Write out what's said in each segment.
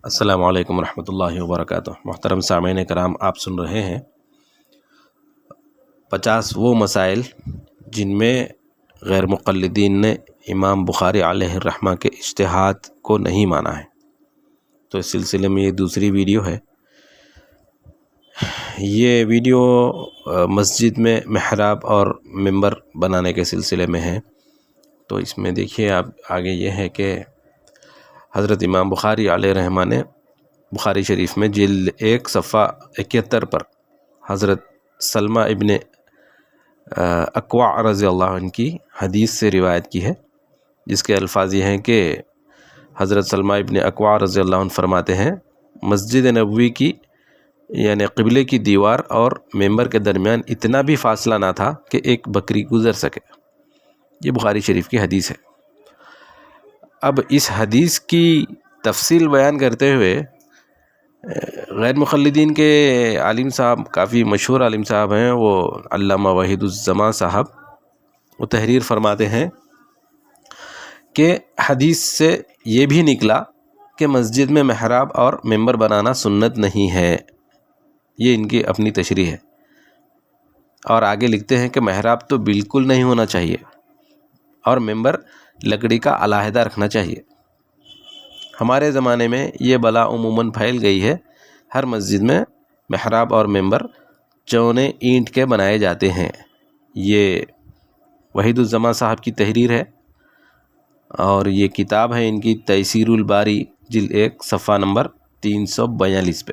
السلام علیکم ورحمۃ اللہ وبرکاتہ۔ محترم سامعین کرام، آپ سن رہے ہیں 50 وہ مسائل جن میں غیر مقلدین نے امام بخاری علیہ الرحمہ کے اجتہاد کو نہیں مانا ہے۔ تو اس سلسلے میں یہ دوسری ویڈیو ہے۔ یہ ویڈیو مسجد میں محراب اور ممبر بنانے کے سلسلے میں ہے۔ تو اس میں دیکھیے آپ، آگے یہ ہے کہ حضرت امام بخاری علیہ الرحمہ نے بخاری شریف میں جلد 1 صفحہ 71 پر حضرت سلمہ ابن اکوع رضی اللہ عنہ کی حدیث سے روایت کی ہے، جس کے الفاظ یہ ہیں کہ حضرت سلمہ ابن اکوع رضی اللہ عنہ فرماتے ہیں، مسجد نبوی کی یعنی قبلے کی دیوار اور ممبر کے درمیان اتنا بھی فاصلہ نہ تھا کہ ایک بکری گزر سکے۔ یہ بخاری شریف کی حدیث ہے۔ اب اس حدیث کی تفصیل بیان کرتے ہوئے غیر مقلدین کے عالم صاحب، کافی مشہور عالم صاحب ہیں، وہ علامہ وحید الزمان صاحب، وہ تحریر فرماتے ہیں کہ حدیث سے یہ بھی نکلا کہ مسجد میں محراب اور ممبر بنانا سنت نہیں ہے۔ یہ ان کی اپنی تشریح ہے، اور آگے لکھتے ہیں کہ محراب تو بالکل نہیں ہونا چاہیے اور ممبر لکڑی کا علیحدہ رکھنا چاہیے۔ ہمارے زمانے میں یہ بلا عموماً پھیل گئی ہے، ہر مسجد میں محراب اور ممبر چونے اینٹ کے بنائے جاتے ہیں۔ یہ وحید الزمان صاحب کی تحریر ہے، اور یہ کتاب ہے ان کی تیسیر الباری، جلد 1 صفحہ نمبر 342 پہ۔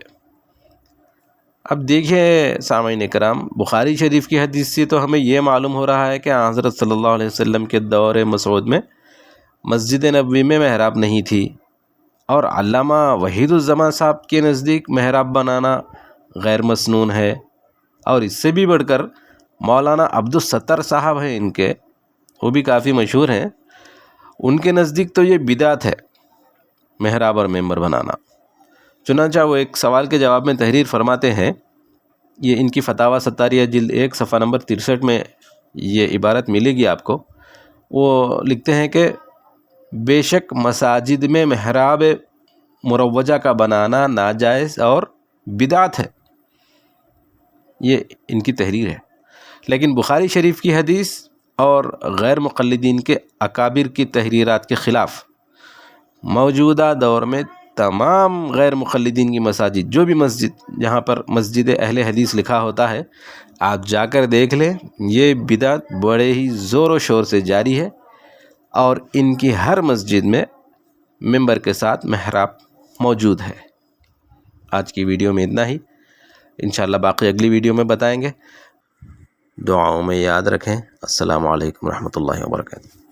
اب دیکھیے سامعین کرام، بخاری شریف کی حدیث سے تو ہمیں یہ معلوم ہو رہا ہے کہ حضرت صلی اللہ علیہ وسلم کے دور مسعود میں مسجد نبوی میں محراب نہیں تھی، اور علامہ وحید الزمان صاحب کے نزدیک محراب بنانا غیر مسنون ہے، اور اس سے بھی بڑھ کر مولانا عبدالستر صاحب ہیں ان کے، وہ بھی کافی مشہور ہیں، ان کے نزدیک تو یہ بدعت ہے محراب اور ممبر بنانا۔ چنانچہ وہ ایک سوال کے جواب میں تحریر فرماتے ہیں، یہ ان کی فتاوی ستاریہ جلد 1 صفحہ نمبر 63 میں یہ عبارت ملے گی آپ کو۔ وہ لکھتے ہیں کہ بے شک مساجد میں محراب مروجہ کا بنانا ناجائز اور بدعت ہے۔ یہ ان کی تحریر ہے، لیکن بخاری شریف کی حدیث اور غیر مقلدین کے اکابر کی تحریرات کے خلاف موجودہ دور میں تمام غیر مقلدین کی مساجد، جو بھی مسجد جہاں پر مسجد اہل حدیث لکھا ہوتا ہے، آپ جا کر دیکھ لیں، یہ بدعت بڑے ہی زور و شور سے جاری ہے، اور ان کی ہر مسجد میں ممبر کے ساتھ محراب موجود ہے۔ آج کی ویڈیو میں اتنا ہی، انشاءاللہ باقی اگلی ویڈیو میں بتائیں گے۔ دعاؤں میں یاد رکھیں۔ السلام علیکم ورحمۃ اللہ وبرکاتہ۔